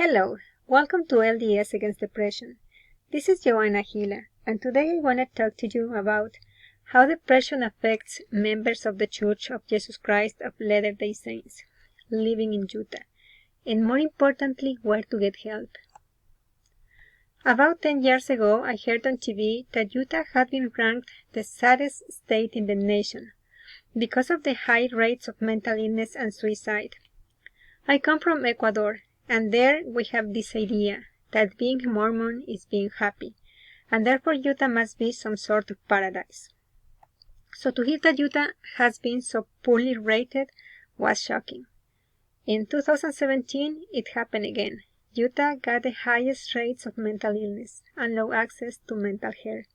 Hello, welcome to LDS Against Depression. This is Joanna Gila, and today I want to talk to you about how depression affects members of the Church of Jesus Christ of Latter-day Saints living in Utah, and more importantly, where to get help. About 10 years ago, I heard on TV that Utah had been ranked the saddest state in the nation because of the high rates of mental illness and suicide. I come from Ecuador, and there we have this idea that being Mormon is being happy, and therefore Utah must be some sort of paradise. So to hear that Utah has been so poorly rated was shocking. In 2017, it happened again. Utah got the highest rates of mental illness and low access to mental health.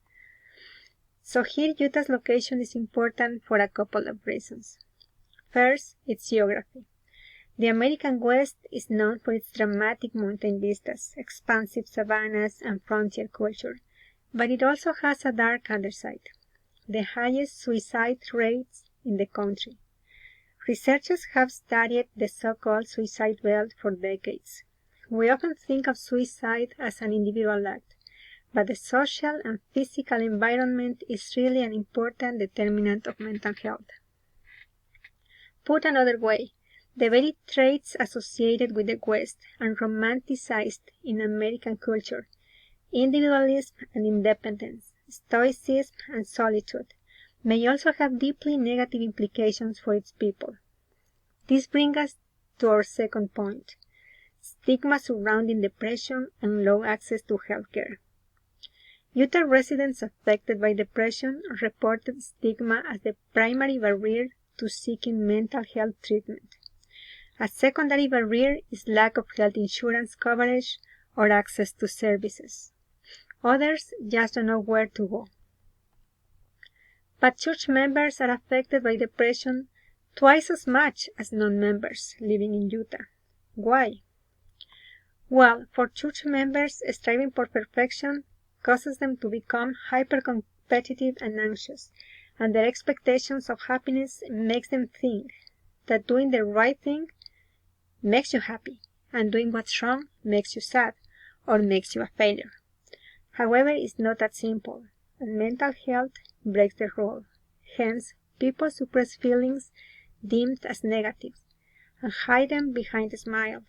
So here Utah's location is important for a couple of reasons. First, its geography. The American West is known for its dramatic mountain vistas, expansive savannas, and frontier culture, but it also has a dark underside, the highest suicide rates in the country. Researchers have studied the so-called suicide belt for decades. We often think of suicide as an individual act, but the social and physical environment is really an important determinant of mental health. Put another way, the very traits associated with the West and romanticized in American culture, individualism and independence, stoicism and solitude, may also have deeply negative implications for its people. This brings us to our second point, stigma surrounding depression and low access to health care. Utah residents affected by depression reported stigma as the primary barrier to seeking mental health treatment. A secondary barrier is lack of health insurance coverage or access to services. Others just don't know where to go. But church members are affected by depression twice as much as non-members living in Utah. Why? Well, for church members, striving for perfection causes them to become hyper-competitive and anxious, and their expectations of happiness makes them think that doing the right thing makes you happy, and doing what's wrong makes you sad, or makes you a failure. However, it's not that simple, and mental health breaks the rule. Hence, people suppress feelings deemed as negative, and hide them behind a smile.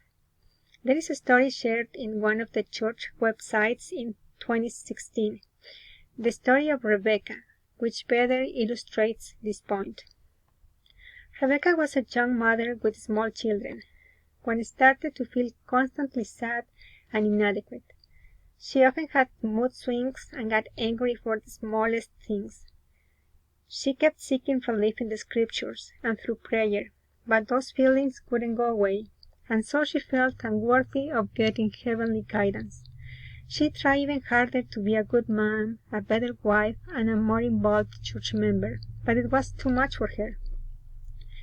There is a story shared in one of the church websites in 2016, the story of Rebecca, which better illustrates this point. Rebecca was a young mother with small children, when started to feel constantly sad and inadequate. She often had mood swings and got angry for the smallest things. She kept seeking relief in the scriptures and through prayer, but those feelings couldn't go away, and so she felt unworthy of getting heavenly guidance. She tried even harder to be a good mom, a better wife, and a more involved church member, but it was too much for her.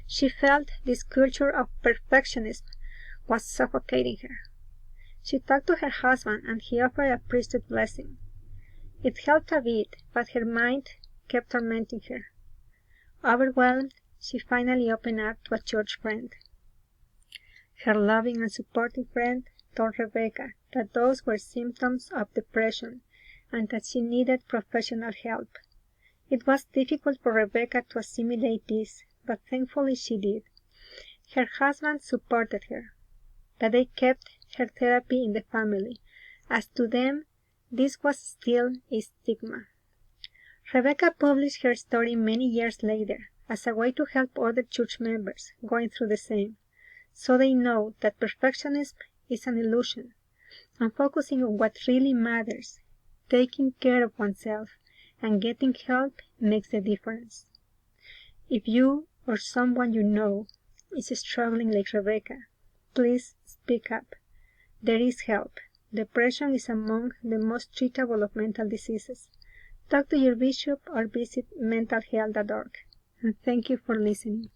She felt this culture of perfectionism was suffocating her. She talked to her husband, and he offered a priesthood blessing. It helped a bit, but her mind kept tormenting her. Overwhelmed, she finally opened up to a church friend. Her loving and supportive friend told Rebecca that those were symptoms of depression and that she needed professional help. It was difficult for Rebecca to assimilate this, but thankfully she did. Her husband supported her, but they kept her therapy in the family, as to them this was still a stigma. Rebecca published her story many years later as a way to help other church members going through the same, so they know that perfectionism is an illusion, and focusing on what really matters, taking care of oneself, and getting help makes the difference. If you or someone you know is struggling like Rebecca, please speak up. There is help. Depression is among the most treatable of mental diseases. Talk to your bishop or visit mentalhealth.org. And thank you for listening.